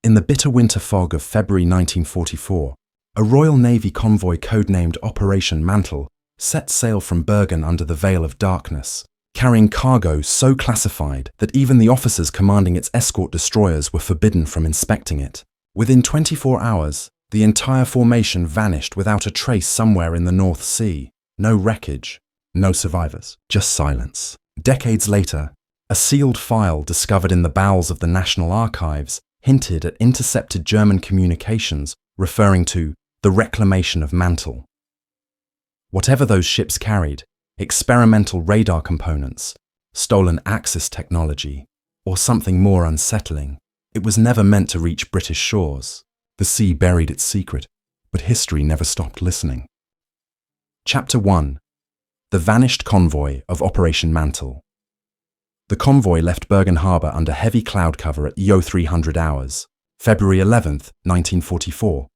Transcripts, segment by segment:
In the bitter winter fog of February 1944, a Royal Navy convoy codenamed Operation Mantle set sail from Bergen under the veil of darkness, carrying cargo so classified that even the officers commanding its escort destroyers were forbidden from inspecting it. Within 24 hours, the entire formation vanished without a trace somewhere in the North Sea. No wreckage, no survivors, just silence. Decades later, a sealed file discovered in the bowels of the National Archives hinted at intercepted German communications referring to the reclamation of Mantle. Whatever those ships carried, experimental radar components, stolen Axis technology, or something more unsettling, it was never meant to reach British shores. The sea buried its secret, but history never stopped listening. Chapter 1. The Vanished Convoy of Operation Mantle. The convoy left Bergen Harbour under heavy cloud cover at 0300 hours, February 11th, 1944.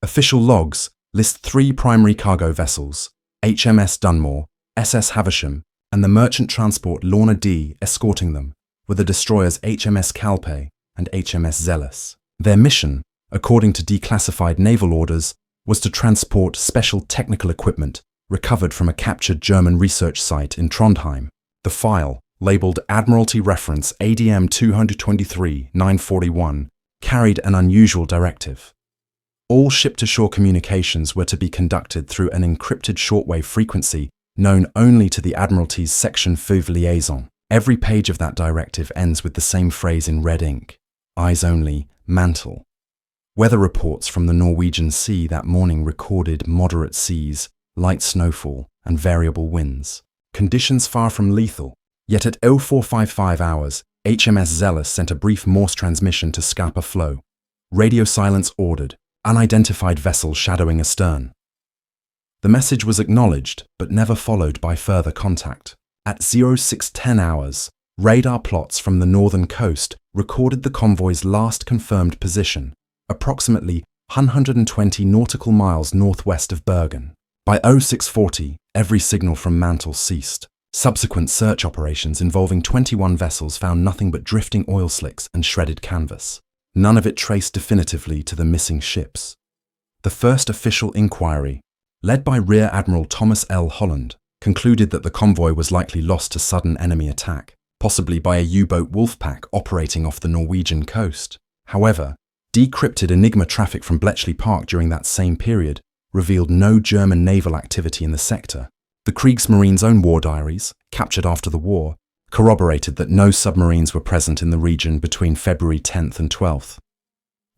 Official logs list 3 primary cargo vessels, HMS Dunmore, SS Havisham, and the merchant transport Lorna D escorting them, with the destroyers HMS Calpe and HMS Zealous. Their mission, according to declassified naval orders, was to transport special technical equipment recovered from a captured German research site in Trondheim. The file, labelled Admiralty Reference ADM 223-941, carried an unusual directive. All ship-to-shore communications were to be conducted through an encrypted shortwave frequency known only to the Admiralty's Section 5 liaison. Every page of that directive ends with the same phrase in red ink: eyes only, Mantle. Weather reports from the Norwegian Sea that morning recorded moderate seas, light snowfall, and variable winds. Conditions far from lethal. Yet at 0455 hours, HMS Zealous sent a brief Morse transmission to Scapa Flow. Radio silence ordered. Unidentified vessel shadowing astern. The message was acknowledged, but never followed by further contact. At 0610 hours, radar plots from the northern coast recorded the convoy's last confirmed position, approximately 120 nautical miles northwest of Bergen. By 0640, every signal from Mantle ceased. Subsequent search operations involving 21 vessels found nothing but drifting oil slicks and shredded canvas. None of it traced definitively to the missing ships. The first official inquiry, led by Rear Admiral Thomas L. Holland, concluded that the convoy was likely lost to sudden enemy attack, possibly by a U-boat wolfpack operating off the Norwegian coast. However, decrypted Enigma traffic from Bletchley Park during that same period revealed no German naval activity in the sector. The Kriegsmarine's own war diaries, captured after the war, corroborated that no submarines were present in the region between February 10th and 12th.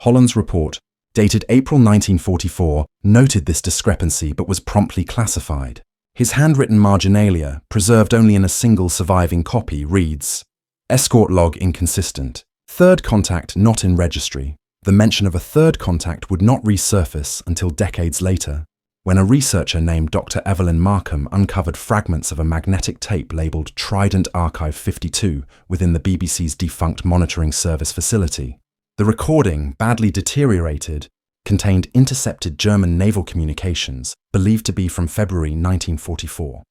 Holland's report, dated April 1944, noted this discrepancy but was promptly classified. His handwritten marginalia, preserved only in a single surviving copy, reads: Escort log inconsistent. Third contact not in registry. The mention of a third contact would not resurface until decades later, when a researcher named Dr. Evelyn Markham uncovered fragments of a magnetic tape labelled Trident Archive 52 within the BBC's defunct monitoring service facility. The recording, badly deteriorated, contained intercepted German naval communications believed to be from February 1944.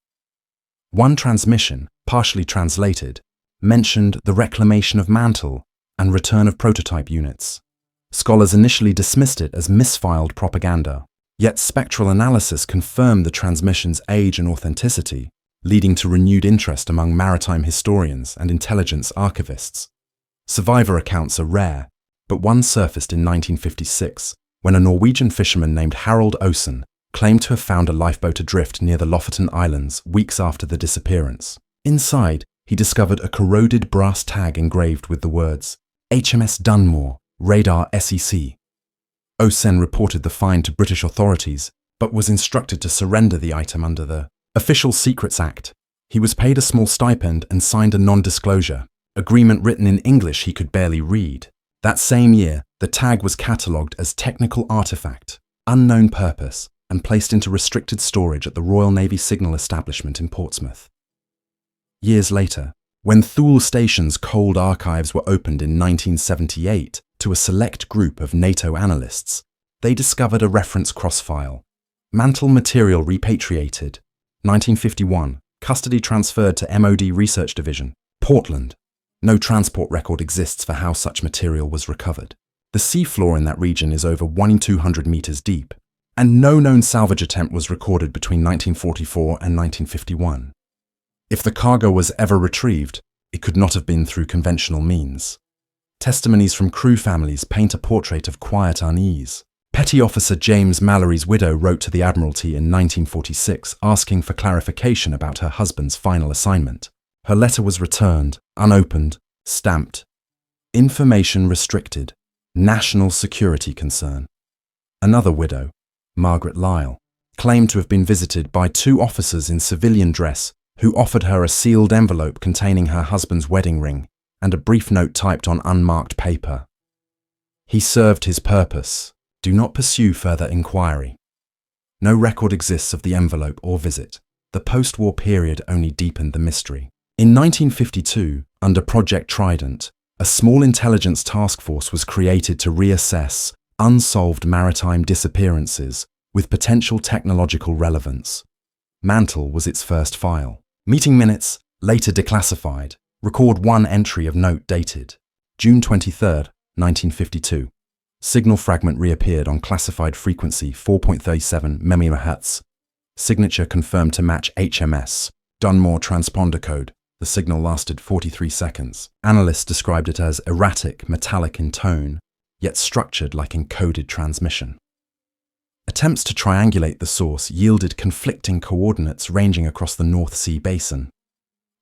One transmission, partially translated, mentioned the reclamation of Mantle and return of prototype units. Scholars initially dismissed it as misfiled propaganda. Yet spectral analysis confirmed the transmission's age and authenticity, leading to renewed interest among maritime historians and intelligence archivists. Survivor accounts are rare, but one surfaced in 1956, when a Norwegian fisherman named Harold Osen claimed to have found a lifeboat adrift near the Lofoten Islands weeks after the disappearance. Inside, he discovered a corroded brass tag engraved with the words, HMS Dunmore, Radar SEC. Osen reported the find to British authorities, but was instructed to surrender the item under the Official Secrets Act. He was paid a small stipend and signed a non-disclosure agreement written in English he could barely read. That same year, the tag was catalogued as Technical Artifact, Unknown Purpose, and placed into restricted storage at the Royal Navy Signal Establishment in Portsmouth. Years later, when Thule Station's cold archives were opened in 1978 to a select group of NATO analysts, they discovered a reference cross-file. Mantle material repatriated. 1951, custody transferred to MOD Research Division, Portland. No transport record exists for how such material was recovered. The seafloor in that region is over 1 in 200 meters deep, and no known salvage attempt was recorded between 1944 and 1951. If the cargo was ever retrieved, it could not have been through conventional means. Testimonies from crew families paint a portrait of quiet unease. Petty Officer James Mallory's widow wrote to the Admiralty in 1946 asking for clarification about her husband's final assignment. Her letter was returned, unopened, stamped. Information restricted. National security concern. Another widow, Margaret Lyle, claimed to have been visited by 2 officers in civilian dress who offered her a sealed envelope containing her husband's wedding ring and a brief note typed on unmarked paper. He served his purpose. Do not pursue further inquiry. No record exists of the envelope or visit. The post-war period only deepened the mystery. In 1952, under Project Trident, a small intelligence task force was created to reassess unsolved maritime disappearances with potential technological relevance. Mantle was its first file. Meeting minutes, later declassified, record one entry of note dated June 23, 1952. Signal fragment reappeared on classified frequency 4.37 MHz. Signature confirmed to match HMS. Dunmore transponder code. The signal lasted 43 seconds. Analysts described it as erratic, metallic in tone, yet structured like encoded transmission. Attempts to triangulate the source yielded conflicting coordinates ranging across the North Sea basin.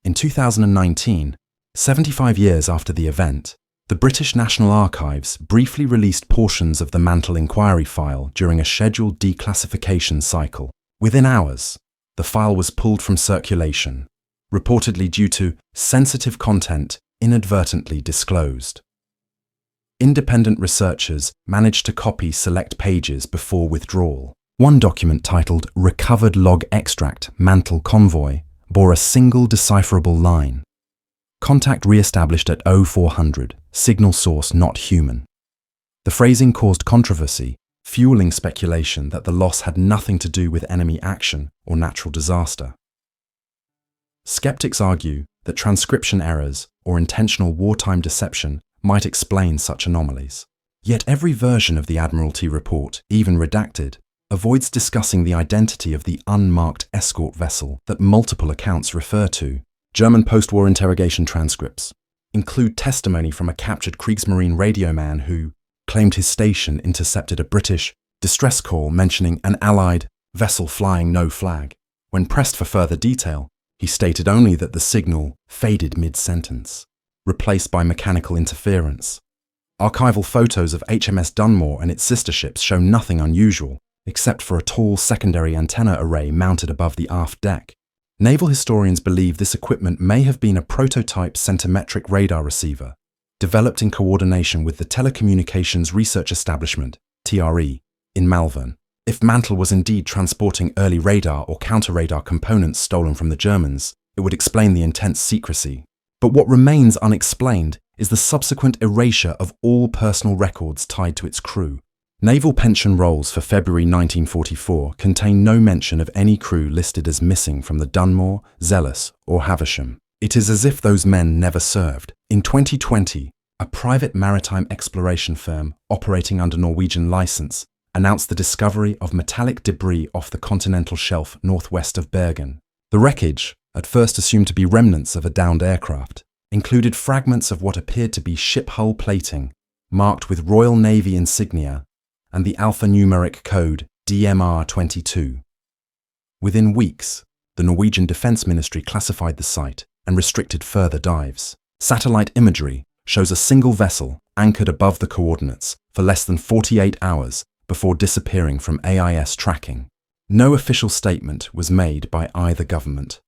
In 2019, 75 years after the event, the British National Archives briefly released portions of the Mantle inquiry file during a scheduled declassification cycle. Within hours, the file was pulled from circulation, reportedly due to sensitive content inadvertently disclosed. Independent researchers managed to copy select pages before withdrawal. One document titled Recovered Log Extract Mantle Convoy bore a single decipherable line. Contact re-established at 0400, signal source not human. The phrasing caused controversy, fueling speculation that the loss had nothing to do with enemy action or natural disaster. Skeptics argue that transcription errors or intentional wartime deception might explain such anomalies. Yet every version of the Admiralty report, even redacted, avoids discussing the identity of the unmarked escort vessel that multiple accounts refer to. German post-war interrogation transcripts include testimony from a captured Kriegsmarine radio man who claimed his station intercepted a British distress call mentioning an Allied vessel flying no flag. When pressed for further detail, he stated only that the signal faded mid-sentence, replaced by mechanical interference. Archival photos of HMS Dunmore and its sister ships show nothing unusual, except for a tall secondary antenna array mounted above the aft deck. Naval historians believe this equipment may have been a prototype centimetric radar receiver, developed in coordination with the Telecommunications Research Establishment, TRE, in Malvern. If Mantle was indeed transporting early radar or counter-radar components stolen from the Germans, it would explain the intense secrecy. But what remains unexplained is the subsequent erasure of all personal records tied to its crew. Naval pension rolls for February 1944 contain no mention of any crew listed as missing from the Dunmore, Zealous, or Havisham. It is as if those men never served. In 2020, a private maritime exploration firm operating under Norwegian license announced the discovery of metallic debris off the continental shelf northwest of Bergen. The wreckage, at first assumed to be remnants of a downed aircraft, included fragments of what appeared to be ship hull plating, marked with Royal Navy insignia and the alphanumeric code DMR22. Within weeks, the Norwegian Defence Ministry classified the site and restricted further dives. Satellite imagery shows a single vessel anchored above the coordinates for less than 48 hours before disappearing from AIS tracking. No official statement was made by either government.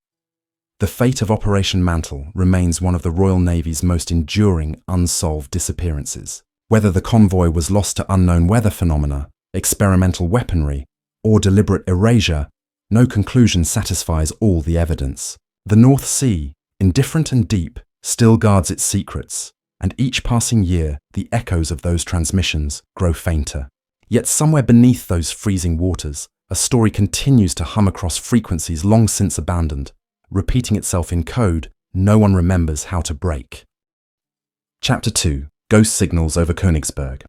The fate of Operation Mantle remains one of the Royal Navy's most enduring unsolved disappearances. Whether the convoy was lost to unknown weather phenomena, experimental weaponry, or deliberate erasure, no conclusion satisfies all the evidence. The North Sea, indifferent and deep, still guards its secrets, and each passing year the echoes of those transmissions grow fainter. Yet somewhere beneath those freezing waters, a story continues to hum across frequencies long since abandoned, repeating itself in code no one remembers how to break. Chapter 2. Ghost Signals over Königsberg.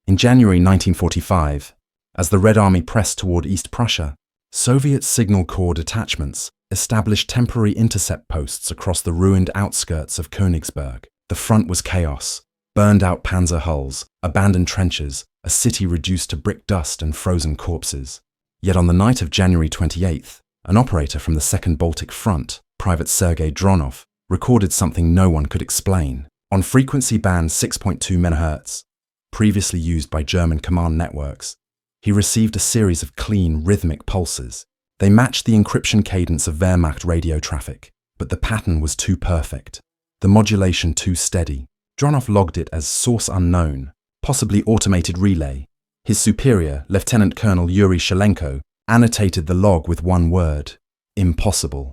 In January 1945, as the Red Army pressed toward East Prussia, Soviet Signal Corps detachments established temporary intercept posts across the ruined outskirts of Königsberg. The front was chaos: burned-out panzer hulls, abandoned trenches, a city reduced to brick dust and frozen corpses. Yet on the night of January 28th, an operator from the Second Baltic Front, Private Sergei Dronov, recorded something no one could explain. On frequency band 6.2 MHz, previously used by German command networks, he received a series of clean, rhythmic pulses. They matched the encryption cadence of Wehrmacht radio traffic, but the pattern was too perfect, the modulation too steady. Dronov logged it as source unknown, possibly automated relay. His superior, Lieutenant Colonel Yuri Shelenko, annotated the log with one word: impossible.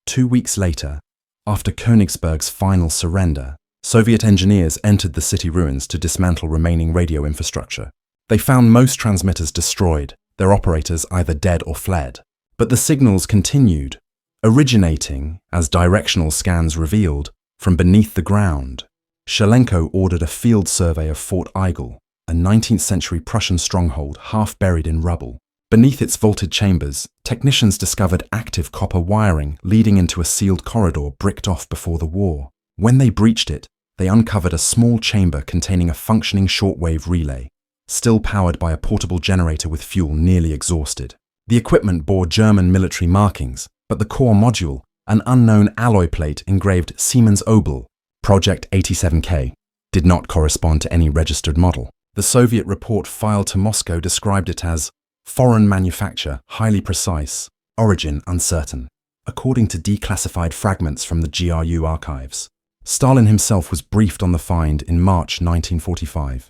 2 weeks later, after Königsberg's final surrender, Soviet engineers entered the city ruins to dismantle remaining radio infrastructure. They found most transmitters destroyed, their operators either dead or fled. But the signals continued, originating, as directional scans revealed, from beneath the ground. Shelenko ordered a field survey of Fort Eigel, a 19th-century Prussian stronghold half buried in rubble. Beneath its vaulted chambers, technicians discovered active copper wiring leading into a sealed corridor bricked off before the war. When they breached it, they uncovered a small chamber containing a functioning shortwave relay, still powered by a portable generator with fuel nearly exhausted. The equipment bore German military markings, but the core module, an unknown alloy plate engraved Siemens Obel, Project 87K, did not correspond to any registered model. The Soviet report filed to Moscow described it as foreign manufacture, highly precise, origin uncertain. According to declassified fragments from the GRU archives, Stalin himself was briefed on the find in March 1945.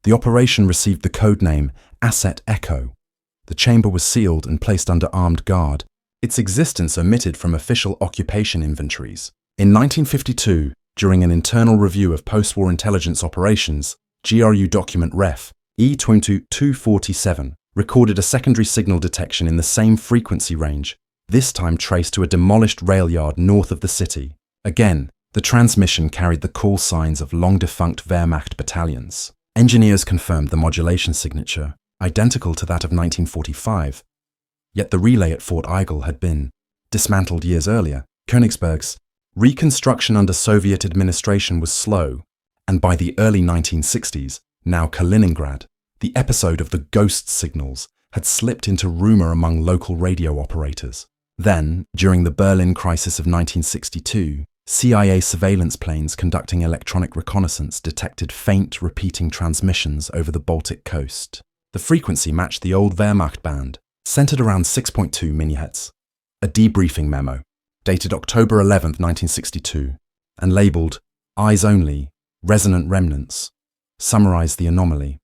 The operation received the code name Asset Echo. The chamber was sealed and placed under armed guard, its existence omitted from official occupation inventories. In 1952, during an internal review of post-war intelligence operations, GRU document Ref. E2247 recorded a secondary signal detection in the same frequency range, this time traced to a demolished rail yard north of the city. Again, the transmission carried the call signs of long-defunct Wehrmacht battalions. Engineers confirmed the modulation signature, identical to that of 1945. Yet the relay at Fort Eigel had been dismantled years earlier. Königsberg's reconstruction under Soviet administration was slow, and by the early 1960s, now Kaliningrad, the episode of the ghost signals had slipped into rumor among local radio operators. Then, during the Berlin crisis of 1962, CIA surveillance planes conducting electronic reconnaissance detected faint, repeating transmissions over the Baltic coast. The frequency matched the old Wehrmacht band, centered around 6.2 MHz. A debriefing memo, dated October 11, 1962, and labeled Eyes Only, Resonant Remnants, summarized the anomaly.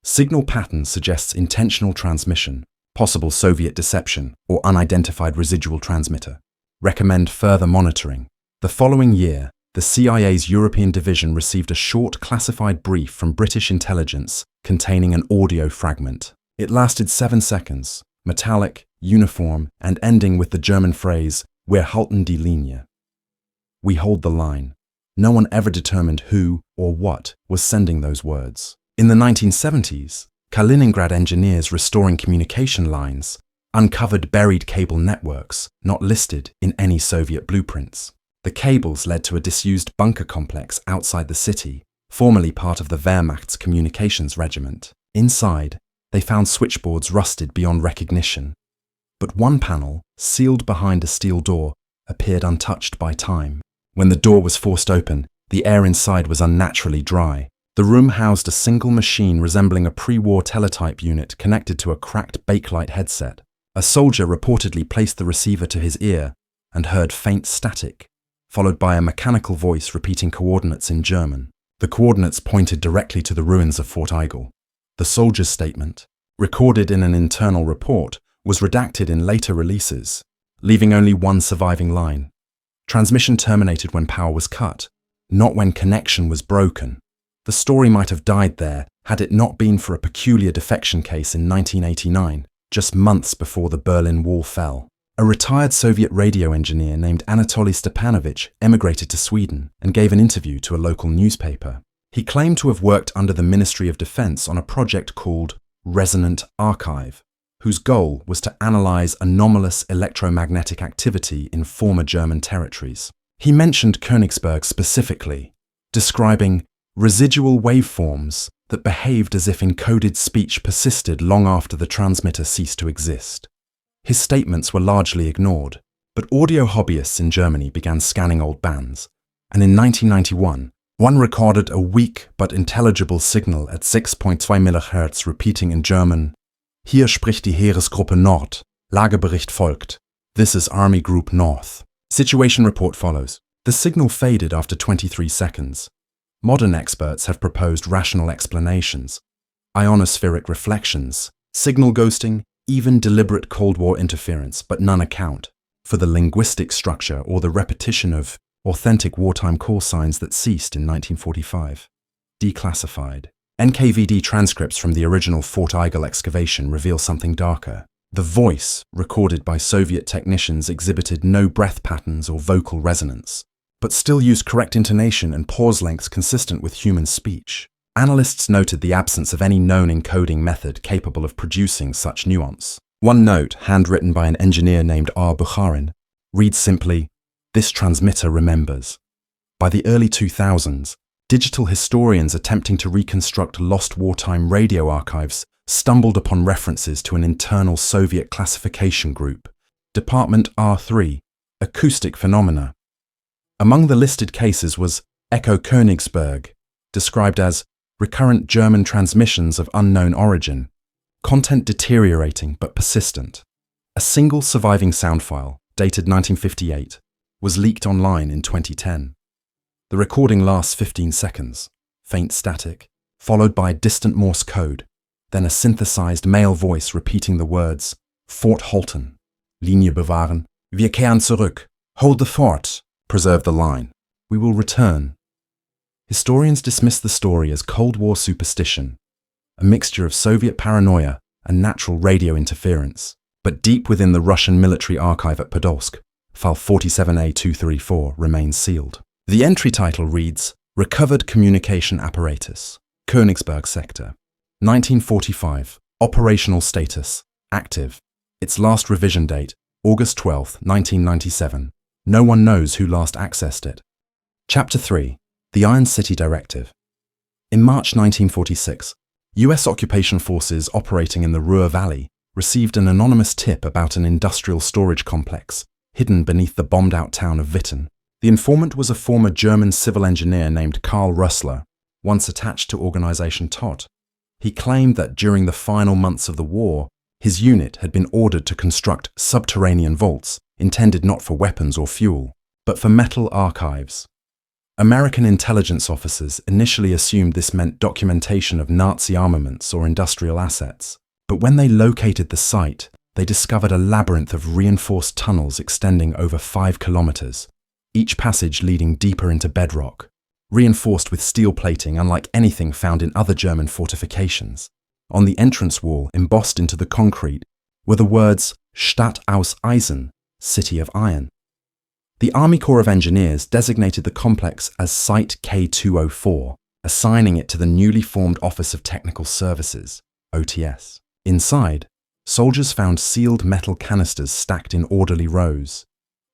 Signal pattern suggests intentional transmission, possible Soviet deception, or unidentified residual transmitter. Recommend further monitoring. The following year, the CIA's European division received a short classified brief from British intelligence containing an audio fragment. It lasted 7 seconds, metallic, uniform, and ending with the German phrase, "Wir halten die Linie." We hold the line. No one ever determined who or what was sending those words. In the 1970s, Kaliningrad engineers restoring communication lines uncovered buried cable networks not listed in any Soviet blueprints. The cables led to a disused bunker complex outside the city, formerly part of the Wehrmacht's communications regiment. Inside, they found switchboards rusted beyond recognition. But one panel, sealed behind a steel door, appeared untouched by time. When the door was forced open, the air inside was unnaturally dry. The room housed a single machine resembling a pre-war teletype unit connected to a cracked Bakelite headset. A soldier reportedly placed the receiver to his ear and heard faint static, followed by a mechanical voice repeating coordinates in German. The coordinates pointed directly to the ruins of Fort Eigel. The soldier's statement, recorded in an internal report, was redacted in later releases, leaving only one surviving line. Transmission terminated when power was cut, not when connection was broken. The story might have died there had it not been for a peculiar defection case in 1989, just months before the Berlin Wall fell. A retired Soviet radio engineer named Anatoly Stepanovich emigrated to Sweden and gave an interview to a local newspaper. He claimed to have worked under the Ministry of Defense on a project called Resonant Archive, whose goal was to analyze anomalous electromagnetic activity in former German territories. He mentioned Königsberg specifically, describing residual waveforms that behaved as if encoded speech persisted long after the transmitter ceased to exist. His statements were largely ignored, but audio hobbyists in Germany began scanning old bands, and in 1991, one recorded a weak but intelligible signal at 6.2 MHz repeating in German, "Hier spricht die Heeresgruppe Nord. Lagebericht folgt. This is Army Group North." Situation report follows. The signal faded after 23 seconds. Modern experts have proposed rational explanations: ionospheric reflections, signal ghosting, even deliberate Cold War interference, but none account for the linguistic structure or the repetition of authentic wartime call signs that ceased in 1945. Declassified. NKVD transcripts from the original Fort Eigel excavation reveal something darker. The voice, recorded by Soviet technicians, exhibited no breath patterns or vocal resonance, but still used correct intonation and pause lengths consistent with human speech. Analysts noted the absence of any known encoding method capable of producing such nuance. One note, handwritten by an engineer named R. Bukharin, reads simply, "This transmitter remembers." By the early 2000s, digital historians attempting to reconstruct lost wartime radio archives stumbled upon references to an internal Soviet classification group, Department R3, acoustic phenomena. Among the listed cases was Echo Königsberg, described as recurrent German transmissions of unknown origin, content deteriorating but persistent. A single surviving sound file, dated 1958, was leaked online in 2010. The recording lasts 15 seconds, faint static, followed by distant Morse code, then a synthesized male voice repeating the words, "Fort halten, Linie bewahren, wir kehren zurück, hold the fort, preserve the line, we will return." Historians dismiss the story as Cold War superstition, a mixture of Soviet paranoia and natural radio interference. But deep within the Russian military archive at Podolsk, file 47A234 remains sealed. The entry title reads, "Recovered Communication Apparatus, Königsberg Sector, 1945, Operational Status, Active. Its last revision date, August 12, 1997. No one knows who last accessed it." Chapter 3. The Iron City Directive. In March 1946, US occupation forces operating in the Ruhr Valley received an anonymous tip about an industrial storage complex hidden beneath the bombed-out town of Witten. The informant was a former German civil engineer named Karl Rössler, once attached to Organisation Todt. He claimed that during the final months of the war, his unit had been ordered to construct subterranean vaults intended not for weapons or fuel, but for metal archives. American intelligence officers initially assumed this meant documentation of Nazi armaments or industrial assets, but when they located the site, they discovered a labyrinth of reinforced tunnels extending over 5 kilometers, each passage leading deeper into bedrock, reinforced with steel plating unlike anything found in other German fortifications. On the entrance wall, embossed into the concrete, were the words Stadt aus Eisen, City of Iron. The Army Corps of Engineers designated the complex as Site K204, assigning it to the newly formed Office of Technical Services, OTS. Inside, soldiers found sealed metal canisters stacked in orderly rows,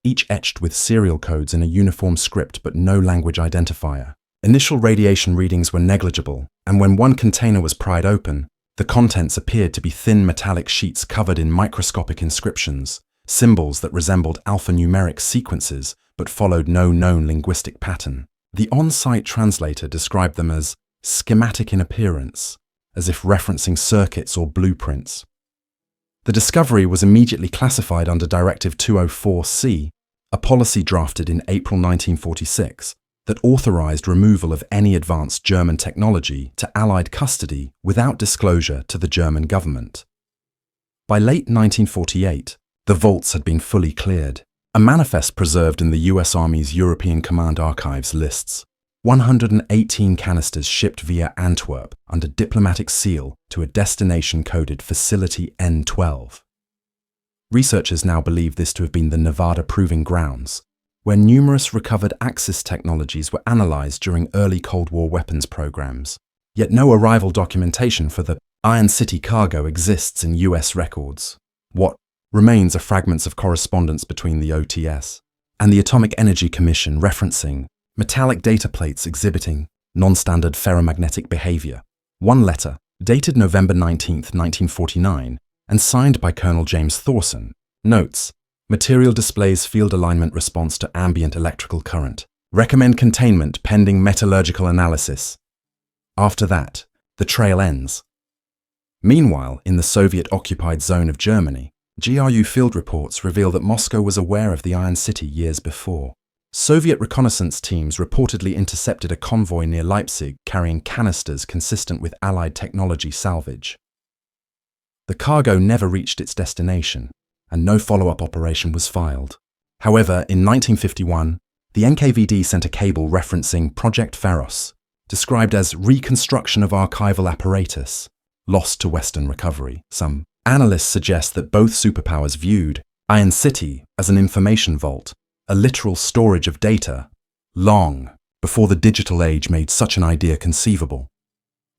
each etched with serial codes in a uniform script but no language identifier. Initial radiation readings were negligible, and when one container was pried open, the contents appeared to be thin metallic sheets covered in microscopic inscriptions, symbols that resembled alphanumeric sequences but followed no known linguistic pattern. The on-site translator described them as schematic in appearance, as if referencing circuits or blueprints. The discovery was immediately classified under Directive 204C, a policy drafted in April 1946 that authorized removal of any advanced German technology to Allied custody without disclosure to the German government. By late 1948, the vaults had been fully cleared. A manifest preserved in the US Army's European Command Archives lists 118 canisters shipped via Antwerp under diplomatic seal to a destination coded Facility N12. Researchers now believe this to have been the Nevada Proving Grounds, where numerous recovered Axis technologies were analysed during early Cold War weapons programs. Yet no arrival documentation for the Iron City cargo exists in US records. What remains are fragments of correspondence between the OTS and the Atomic Energy Commission referencing metallic data plates exhibiting non-standard ferromagnetic behavior. One letter, dated November 19, 1949, and signed by Colonel James Thorson, notes, material displays field alignment response to ambient electrical current. Recommend containment pending metallurgical analysis. After that, the trail ends. Meanwhile, in the Soviet-occupied zone of Germany, GRU field reports reveal that Moscow was aware of the Iron City years before. Soviet reconnaissance teams reportedly intercepted a convoy near Leipzig carrying canisters consistent with Allied technology salvage. The cargo never reached its destination, and no follow-up operation was filed. However, in 1951, the NKVD sent a cable referencing Project Pharos, described as reconstruction of archival apparatus, lost to Western recovery. Some analysts suggest that both superpowers viewed Iron City as an information vault, a literal storage of data, long before the digital age made such an idea conceivable.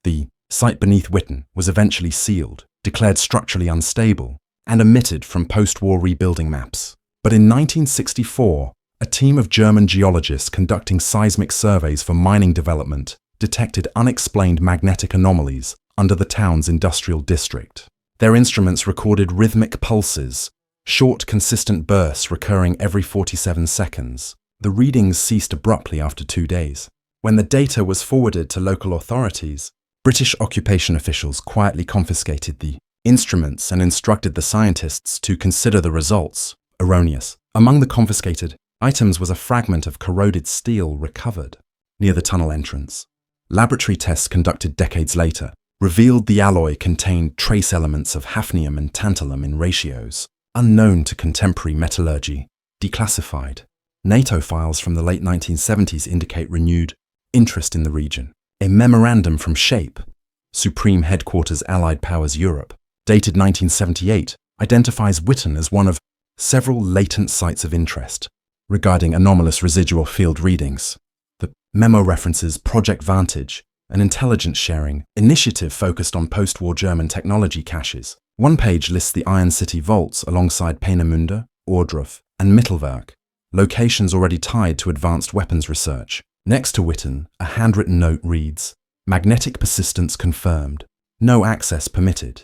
The site beneath Witten was eventually sealed, declared structurally unstable, and omitted from post-war rebuilding maps. But in 1964, a team of German geologists conducting seismic surveys for mining development detected unexplained magnetic anomalies under the town's industrial district. Their instruments recorded rhythmic pulses, short, consistent bursts recurring every 47 seconds. The readings ceased abruptly after 2 days. When the data was forwarded to local authorities, British occupation officials quietly confiscated the instruments and instructed the scientists to consider the results erroneous. Among the confiscated items was a fragment of corroded steel recovered near the tunnel entrance. Laboratory tests conducted decades later revealed the alloy contained trace elements of hafnium and tantalum in ratios unknown to contemporary metallurgy. Declassified NATO files from the late 1970s indicate renewed interest in the region. A memorandum from SHAPE, Supreme Headquarters Allied Powers Europe, dated 1978, identifies Witten as one of several latent sites of interest regarding anomalous residual field readings. The memo references Project Vantage, an intelligence sharing initiative focused on post-war German technology caches. One page lists the Iron City vaults alongside Peenemünde, Ohrdruf, and Mittelwerk, locations already tied to advanced weapons research. Next to Witten, a handwritten note reads, "Magnetic persistence confirmed. No access permitted."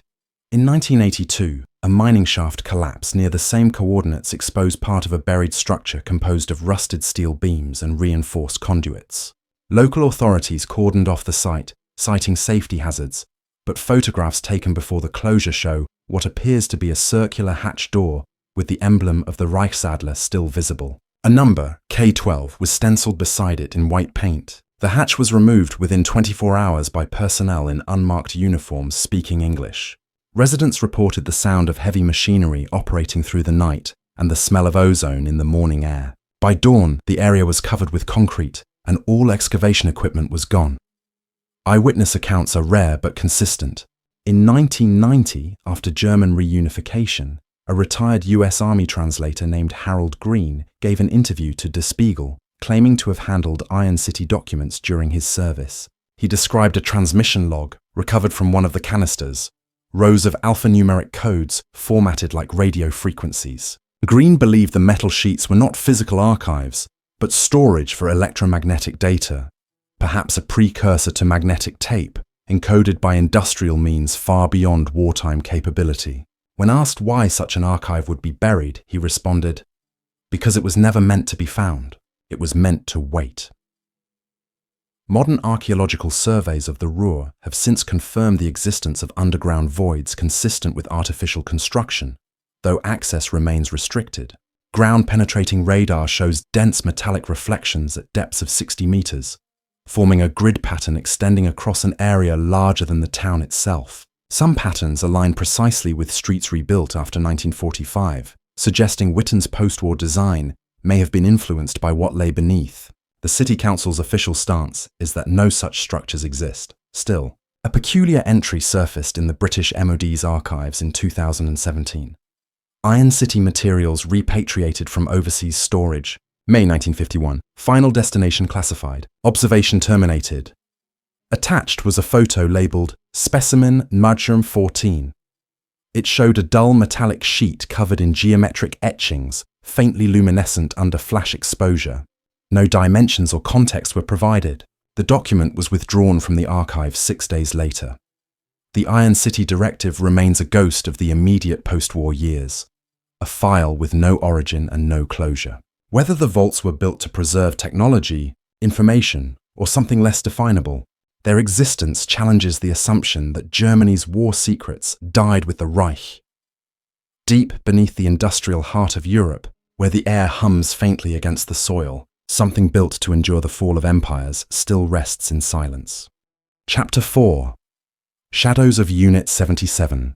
In 1982, a mining shaft collapse near the same coordinates exposed part of a buried structure composed of rusted steel beams and reinforced conduits. Local authorities cordoned off the site, citing safety hazards, but photographs taken before the closure show what appears to be a circular hatch door with the emblem of the Reichsadler still visible. A number, K12, was stenciled beside it in white paint. The hatch was removed within 24 hours by personnel in unmarked uniforms speaking English. Residents reported the sound of heavy machinery operating through the night and the smell of ozone in the morning air. By dawn, the area was covered with concrete and all excavation equipment was gone. Eyewitness accounts are rare but consistent. In 1990, after German reunification, a retired US Army translator named Harold Green gave an interview to Der Spiegel, claiming to have handled Iron City documents during his service. He described a transmission log recovered from one of the canisters, rows of alphanumeric codes formatted like radio frequencies. Green believed the metal sheets were not physical archives, but storage for electromagnetic data, perhaps a precursor to magnetic tape, encoded by industrial means far beyond wartime capability. When asked why such an archive would be buried, he responded, "Because it was never meant to be found. It was meant to wait." Modern archaeological surveys of the Ruhr have since confirmed the existence of underground voids consistent with artificial construction, though access remains restricted. Ground-penetrating radar shows dense metallic reflections at depths of 60 meters, forming a grid pattern extending across an area larger than the town itself. Some patterns align precisely with streets rebuilt after 1945, suggesting Witten's post-war design may have been influenced by what lay beneath. The City Council's official stance is that no such structures exist. Still, a peculiar entry surfaced in the British MOD's archives in 2017. Iron City materials repatriated from overseas storage May 1951. Final destination classified. Observation terminated. Attached was a photo labeled Specimen Marjoram 14. It showed a dull metallic sheet covered in geometric etchings, faintly luminescent under flash exposure. No dimensions or context were provided. The document was withdrawn from the archive 6 days later. The Iron City Directive remains a ghost of the immediate post-war years, a file with no origin and no closure. Whether the vaults were built to preserve technology, information, or something less definable, their existence challenges the assumption that Germany's war secrets died with the Reich. Deep beneath the industrial heart of Europe, where the air hums faintly against the soil, something built to endure the fall of empires still rests in silence. Chapter 4. Shadows of Unit 77.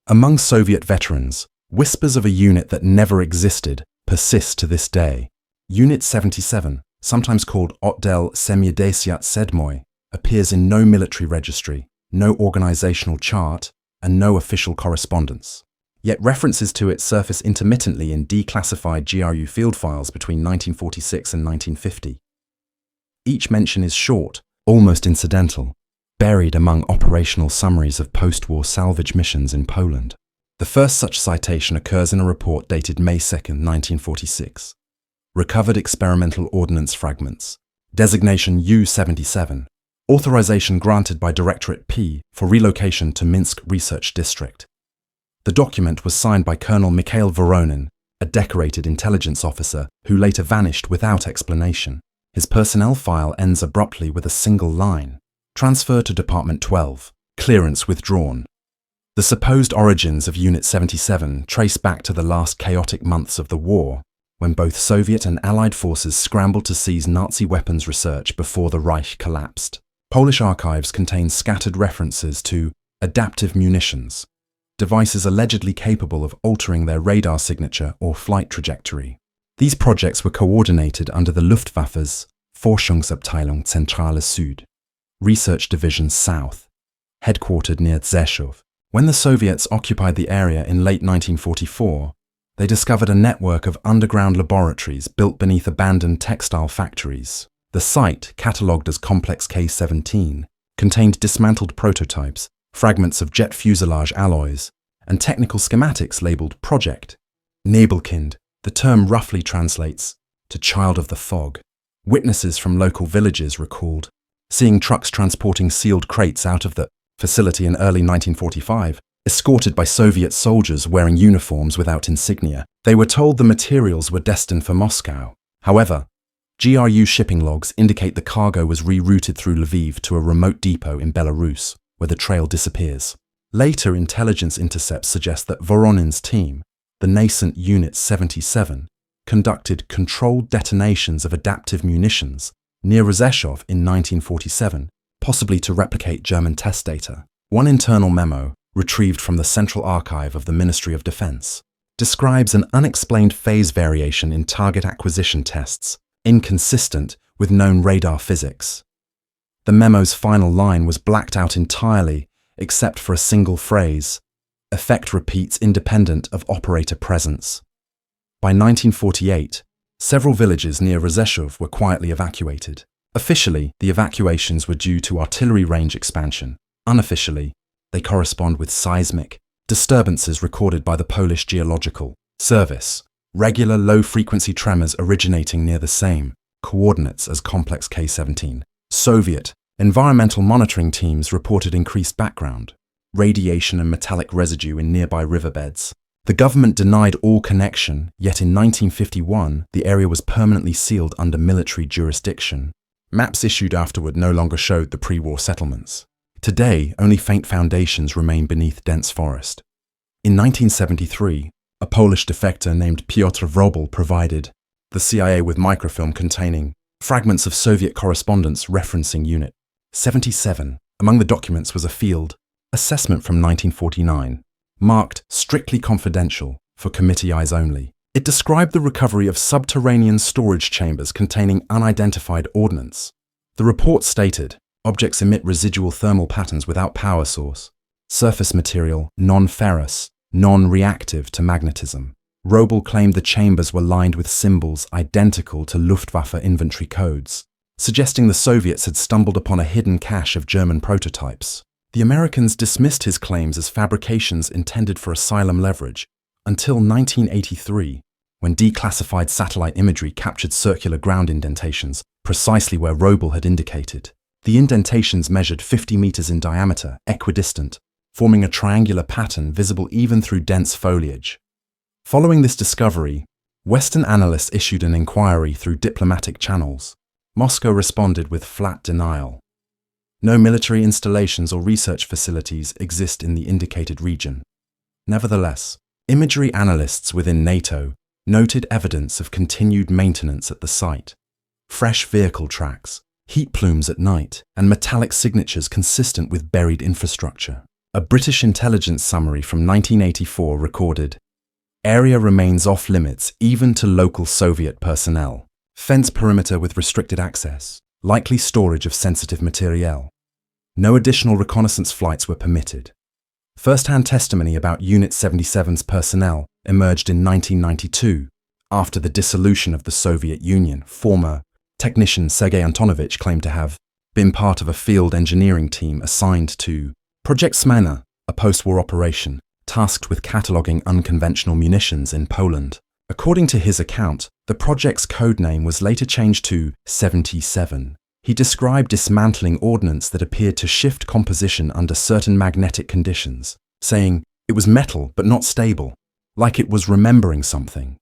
Among Soviet veterans, whispers of a unit that never existed persist to this day. Unit 77, sometimes called Otdel 77, appears in no military registry, no organizational chart, and no official correspondence. Yet references to it surface intermittently in declassified GRU field files between 1946 and 1950. Each mention is short, almost incidental, buried among operational summaries of post-war salvage missions in Poland. The first such citation occurs in a report dated May 2, 1946. Recovered experimental ordnance fragments. Designation U-77. Authorization granted by Directorate P for relocation to Minsk Research District. The document was signed by Colonel Mikhail Voronin, a decorated intelligence officer who later vanished without explanation. His personnel file ends abruptly with a single line. Transfer to Department 12. Clearance withdrawn. The supposed origins of Unit 77 trace back to the last chaotic months of the war, when both Soviet and Allied forces scrambled to seize Nazi weapons research before the Reich collapsed. Polish archives contain scattered references to adaptive munitions, devices allegedly capable of altering their radar signature or flight trajectory. These projects were coordinated under the Luftwaffe's Forschungsabteilung Zentrale Süd, Research Division South, headquartered near Rzeszów. When the Soviets occupied the area in late 1944, they discovered a network of underground laboratories built beneath abandoned textile factories. The site, catalogued as Complex K-17, contained dismantled prototypes, fragments of jet fuselage alloys, and technical schematics labeled Project. Nebelkind, the term roughly translates to Child of the Fog. Witnesses from local villages recalled seeing trucks transporting sealed crates out of the facility in early 1945, escorted by Soviet soldiers wearing uniforms without insignia. They were told the materials were destined for Moscow. However, GRU shipping logs indicate the cargo was rerouted through Lviv to a remote depot in Belarus, where the trail disappears. Later intelligence intercepts suggest that Voronin's team, the nascent Unit 77, conducted controlled detonations of adaptive munitions near Rzeszów in 1947, possibly to replicate German test data. One internal memo, retrieved from the Central Archive of the Ministry of Defense, describes an unexplained phase variation in target acquisition tests, inconsistent with known radar physics. The memo's final line was blacked out entirely, except for a single phrase, effect repeats independent of operator presence. By 1948, several villages near Rzeszów were quietly evacuated. Officially, the evacuations were due to artillery range expansion. Unofficially, they correspond with seismic disturbances recorded by the Polish Geological Service, regular low-frequency tremors originating near the same coordinates as Complex K-17. Soviet environmental monitoring teams reported increased background, radiation and metallic residue in nearby riverbeds. The government denied all connection, yet in 1951 the area was permanently sealed under military jurisdiction. Maps issued afterward no longer showed the pre-war settlements. Today, only faint foundations remain beneath dense forest. In 1973, a Polish defector named Piotr Wrobel provided the CIA with microfilm containing fragments of Soviet correspondence referencing Unit 77. Among the documents was a field assessment from 1949, marked strictly confidential for committee eyes only. It described the recovery of subterranean storage chambers containing unidentified ordnance. The report stated, objects emit residual thermal patterns without power source. Surface material non-ferrous, non-reactive to magnetism. Roble claimed the chambers were lined with symbols identical to Luftwaffe inventory codes, suggesting the Soviets had stumbled upon a hidden cache of German prototypes. The Americans dismissed his claims as fabrications intended for asylum leverage until 1983, when declassified satellite imagery captured circular ground indentations precisely where Roble had indicated. The indentations measured 50 meters in diameter, equidistant, forming a triangular pattern visible even through dense foliage. Following this discovery, Western analysts issued an inquiry through diplomatic channels. Moscow responded with flat denial. No military installations or research facilities exist in the indicated region. Nevertheless, imagery analysts within NATO noted evidence of continued maintenance at the site. Fresh vehicle tracks, heat plumes at night, and metallic signatures consistent with buried infrastructure. A British intelligence summary from 1984 recorded, "Area remains off limits even to local Soviet personnel. Fence perimeter with restricted access. Likely storage of sensitive materiel. No additional reconnaissance flights were permitted." First-hand testimony about Unit 77's personnel emerged in 1992, after the dissolution of the Soviet Union. Former technician Sergei Antonovich claimed to have been part of a field engineering team assigned to Project Smena, a post-war operation tasked with cataloguing unconventional munitions in Poland. According to his account, the project's codename was later changed to 77. He described dismantling ordnance that appeared to shift composition under certain magnetic conditions, saying it was metal but not stable, like it was remembering something.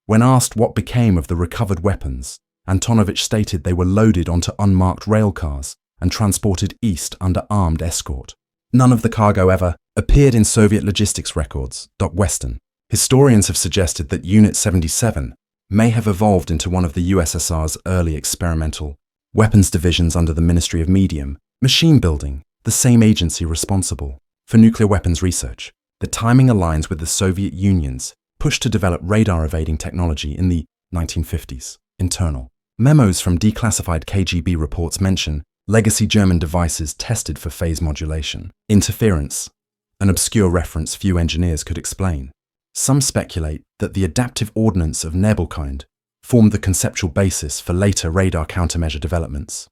When asked what became of the recovered weapons, Antonovich stated they were loaded onto unmarked rail cars and transported east under armed escort. None of the cargo ever appeared in Soviet logistics records. Western historians have suggested that Unit 77 may have evolved into one of the USSR's early experimental weapons divisions under the Ministry of Medium Machine Building, the same agency responsible for nuclear weapons research. The timing aligns with the Soviet Union's push to develop radar-evading technology in the 1950s. Internal memos from declassified KGB reports mention legacy German devices tested for phase modulation. Interference, an obscure reference few engineers could explain. Some speculate that the adaptive ordnance of Nebelkind formed the conceptual basis for later radar countermeasure developments.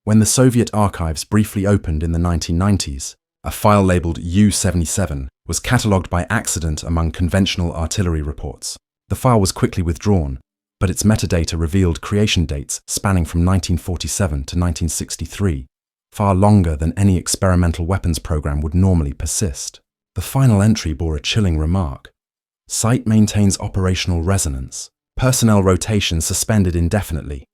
When the Soviet archives briefly opened in the 1990s, a file labeled U-77 was catalogued by accident among conventional artillery reports. The file was quickly withdrawn, but its metadata revealed creation dates spanning from 1947 to 1963, far longer than any experimental weapons program would normally persist. The final entry bore a chilling remark. Site maintains operational resonance. Personnel rotation suspended indefinitely.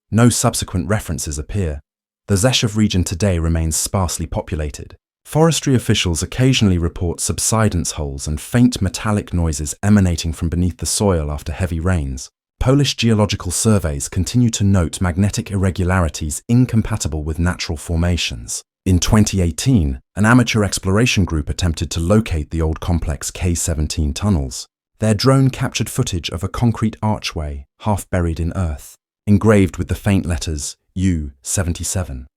No subsequent references appear. The Rzeszów region today remains sparsely populated. Forestry officials occasionally report subsidence holes and faint metallic noises emanating from beneath the soil after heavy rains. Polish geological surveys continue to note magnetic irregularities incompatible with natural formations. In 2018, an amateur exploration group attempted to locate the old complex K-17 tunnels. Their drone captured footage of a concrete archway half buried in earth, engraved with the faint letters U-77.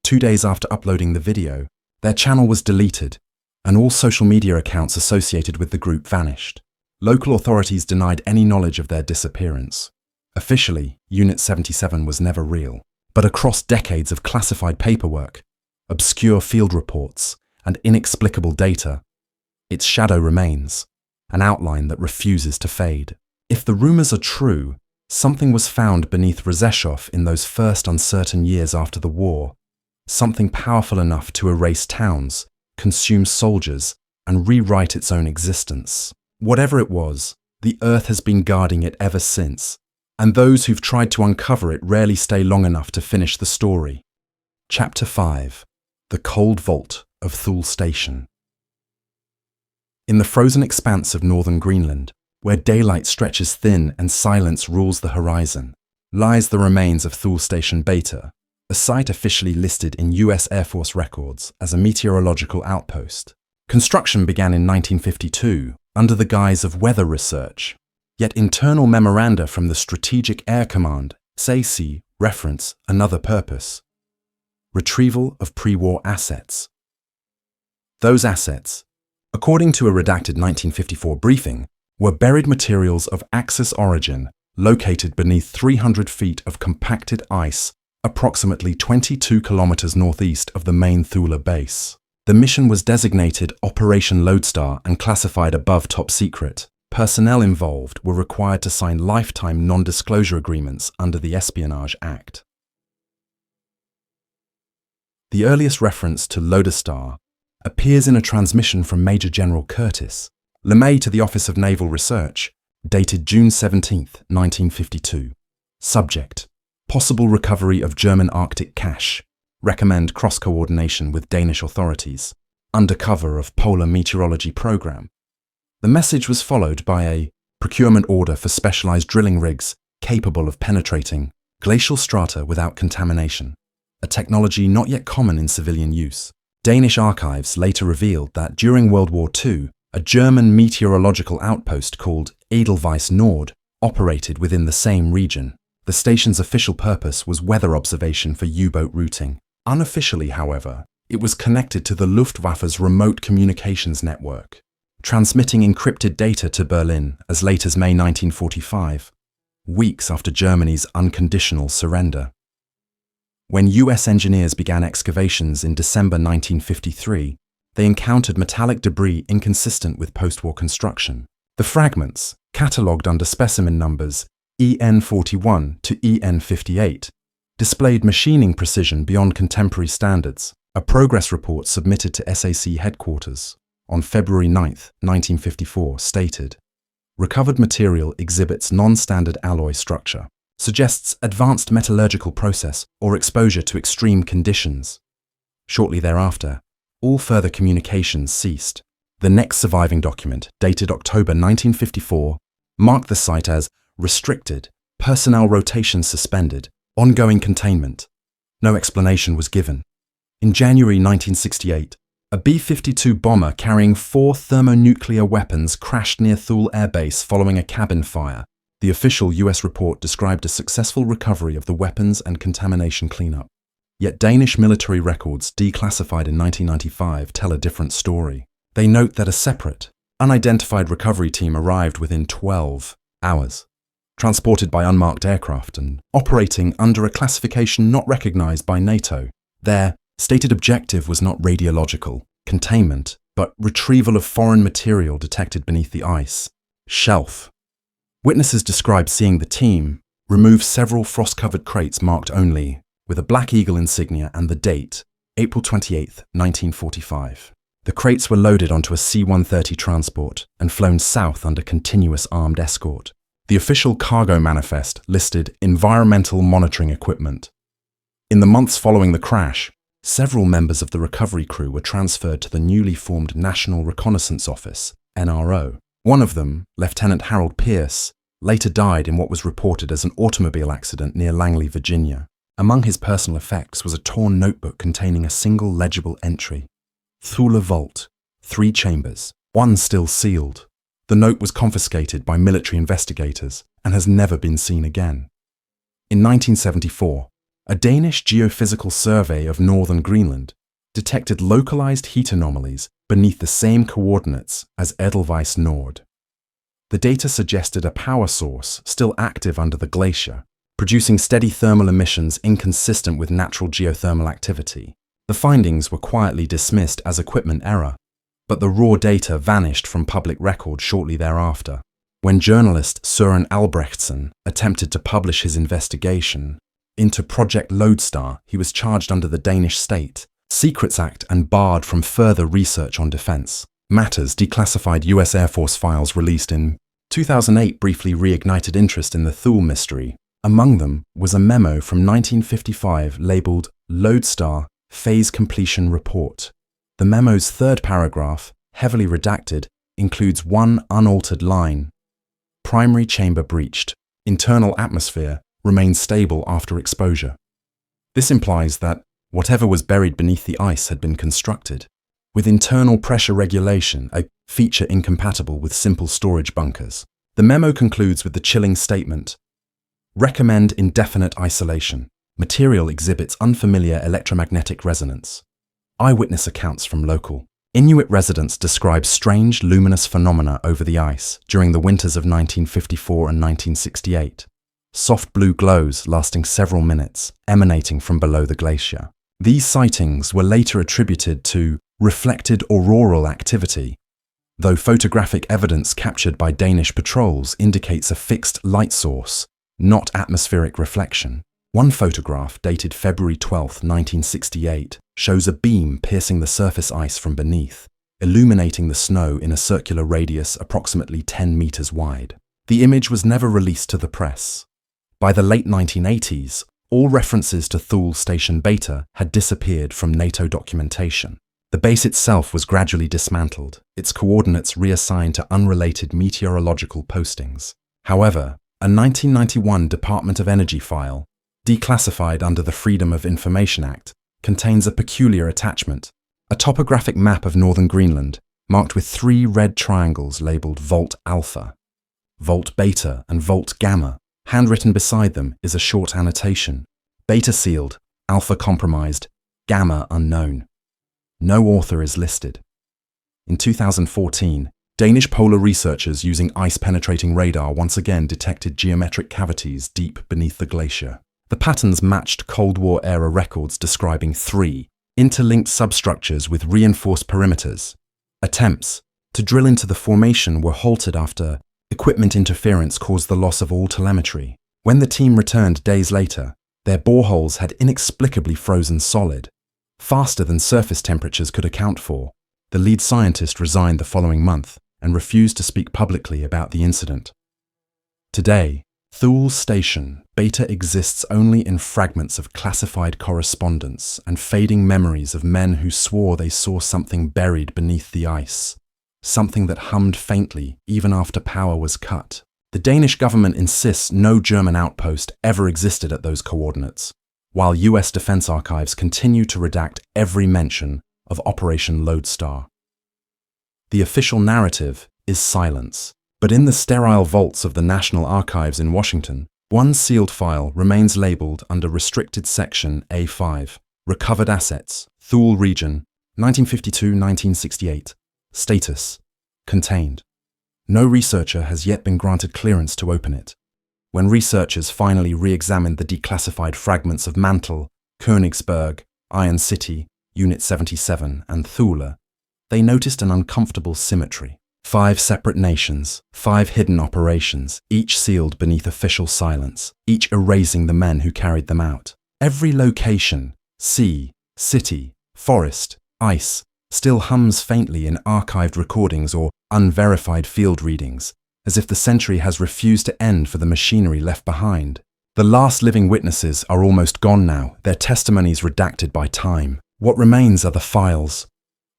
2 days after uploading the video, their channel was deleted, and all social media accounts associated with the group vanished. Local authorities denied any knowledge of their disappearance. Officially, Unit 77 was never real, but across decades of classified paperwork, obscure field reports, and inexplicable data, its shadow remains, an outline that refuses to fade. If the rumors are true, something was found beneath Rzeszów in those first uncertain years after the war, something powerful enough to erase towns, consume soldiers, and rewrite its own existence. Whatever it was, the earth has been guarding it ever since, and those who've tried to uncover it rarely stay long enough to finish the story. Chapter 5. The Cold Vault of Thule Station. In the frozen expanse of northern Greenland, where daylight stretches thin and silence rules the horizon, lies the remains of Thule Station Beta, a site officially listed in US Air Force records as a meteorological outpost. Construction began in 1952 under the guise of weather research, yet internal memoranda from the Strategic Air Command, SAC, reference another purpose: retrieval of pre-war assets. Those assets, According to a redacted 1954 briefing, were buried materials of Axis origin located beneath 300 feet of compacted ice approximately 22 kilometers northeast of the main Thule base. The mission was designated Operation Lodestar and classified above top secret. Personnel involved were required to sign lifetime non-disclosure agreements under the Espionage Act. The earliest reference to Lodestar appears in a transmission from Major General Curtis LeMay to the Office of Naval Research, dated June 17, 1952. Subject: Possible recovery of German Arctic cache. Recommend cross-coordination with Danish authorities. Under cover of Polar Meteorology Program. The message was followed by a procurement order for specialized drilling rigs capable of penetrating glacial strata without contamination, a technology not yet common in civilian use. Danish archives later revealed that during World War II, a German meteorological outpost called Edelweiss Nord operated within the same region. The station's official purpose was weather observation for U-boat routing. Unofficially, however, it was connected to the Luftwaffe's remote communications network, transmitting encrypted data to Berlin as late as May 1945, weeks after Germany's unconditional surrender. When US engineers began excavations in December 1953, they encountered metallic debris inconsistent with post-war construction. The fragments, catalogued under specimen numbers EN41 to EN58, displayed machining precision beyond contemporary standards. A progress report submitted to SAC headquarters on February 9, 1954, stated, "Recovered material exhibits non-standard alloy structure, suggests advanced metallurgical process or exposure to extreme conditions." Shortly thereafter, all further communications ceased. The next surviving document, dated October 1954, marked the site as restricted, personnel rotation suspended, ongoing containment. No explanation was given. In January 1968, a B-52 bomber carrying 4 thermonuclear weapons crashed near Thule Air Base following a cabin fire. The official US report described a successful recovery of the weapons and contamination cleanup. Yet Danish military records declassified in 1995 tell a different story. They note that a separate, unidentified recovery team arrived within 12 hours, transported by unmarked aircraft and operating under a classification not recognized by NATO. Their stated objective was not radiological containment, but retrieval of foreign material detected beneath the ice shelf. Witnesses described seeing the team remove several frost-covered crates marked only with a Black Eagle insignia and the date, April 28, 1945. The crates were loaded onto a C-130 transport and flown south under continuous armed escort. The official cargo manifest listed environmental monitoring equipment. In the months following the crash, several members of the recovery crew were transferred to the newly formed National Reconnaissance Office, NRO. One of them, Lieutenant Harold Pierce, later died in what was reported as an automobile accident near Langley, Virginia. Among his personal effects was a torn notebook containing a single legible entry. Thule Vault, 3 chambers, 1 still sealed. The note was confiscated by military investigators and has never been seen again. In 1974, a Danish geophysical survey of northern Greenland detected localized heat anomalies beneath the same coordinates as Edelweiss Nord. The data suggested a power source still active under the glacier, producing steady thermal emissions inconsistent with natural geothermal activity. The findings were quietly dismissed as equipment error, but the raw data vanished from public record shortly thereafter. When journalist Søren Albrechtsen attempted to publish his investigation into Project Lodestar, he was charged under the Danish State Secrets Act and barred from further research on defense matters. Declassified US Air Force files released in 2008 briefly reignited interest in the Thule mystery. Among them was a memo from 1955 labeled Lodestar Phase Completion Report. The memo's third paragraph, heavily redacted, includes one unaltered line. Primary chamber breached. Internal atmosphere remains stable after exposure. This implies that whatever was buried beneath the ice had been constructed with internal pressure regulation, a feature incompatible with simple storage bunkers. The memo concludes with the chilling statement, "Recommend indefinite isolation. Material exhibits unfamiliar electromagnetic resonance." Eyewitness accounts from local Inuit residents describe strange luminous phenomena over the ice during the winters of 1954 and 1968. Soft blue glows lasting several minutes, emanating from below the glacier. These sightings were later attributed to reflected auroral activity, though photographic evidence captured by Danish patrols indicates a fixed light source, not atmospheric reflection. One photograph, dated February 12, 1968, shows a beam piercing the surface ice from beneath, illuminating the snow in a circular radius approximately 10 meters wide. The image was never released to the press. By the late 1980s, all references to Thule Station Beta had disappeared from NATO documentation. The base itself was gradually dismantled, its coordinates reassigned to unrelated meteorological postings. However, a 1991 Department of Energy file, declassified under the Freedom of Information Act, contains a peculiar attachment, a topographic map of northern Greenland, marked with 3 red triangles labeled Volt Alpha, Volt Beta, and Volt Gamma. Handwritten beside them is a short annotation: Beta sealed, Alpha compromised, Gamma unknown. No author is listed. In 2014, Danish polar researchers using ice-penetrating radar once again detected geometric cavities deep beneath the glacier. The patterns matched Cold War-era records describing 3 interlinked substructures with reinforced perimeters. Attempts to drill into the formation were halted after equipment interference caused the loss of all telemetry. When the team returned days later, their boreholes had inexplicably frozen solid, faster than surface temperatures could account for. The lead scientist resigned the following month and refused to speak publicly about the incident. Today, Thule Station Beta exists only in fragments of classified correspondence and fading memories of men who swore they saw something buried beneath the ice, something that hummed faintly even after power was cut. The Danish government insists no German outpost ever existed at those coordinates, while US Defense Archives continue to redact every mention of Operation Lodestar. The official narrative is silence, but in the sterile vaults of the National Archives in Washington, one sealed file remains labeled under Restricted Section A5, Recovered Assets, Thule Region, 1952-1968. Status: contained. No researcher has yet been granted clearance to open it. When researchers finally re-examined the declassified fragments of Mantle, Königsberg, Iron City, Unit 77, and Thule, they noticed an uncomfortable symmetry. 5 separate nations, 5 hidden operations, each sealed beneath official silence, each erasing the men who carried them out. Every location, sea, city, forest, ice, still hums faintly in archived recordings or unverified field readings, as if the century has refused to end for the machinery left behind. The last living witnesses are almost gone now, their testimonies redacted by time. What remains are the files.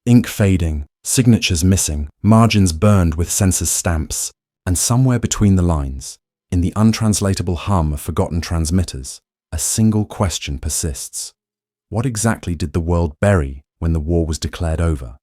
Ink fading, signatures missing, margins burned with census stamps, and somewhere between the lines, in the untranslatable hum of forgotten transmitters, a single question persists. What exactly did the world bury when the war was declared over?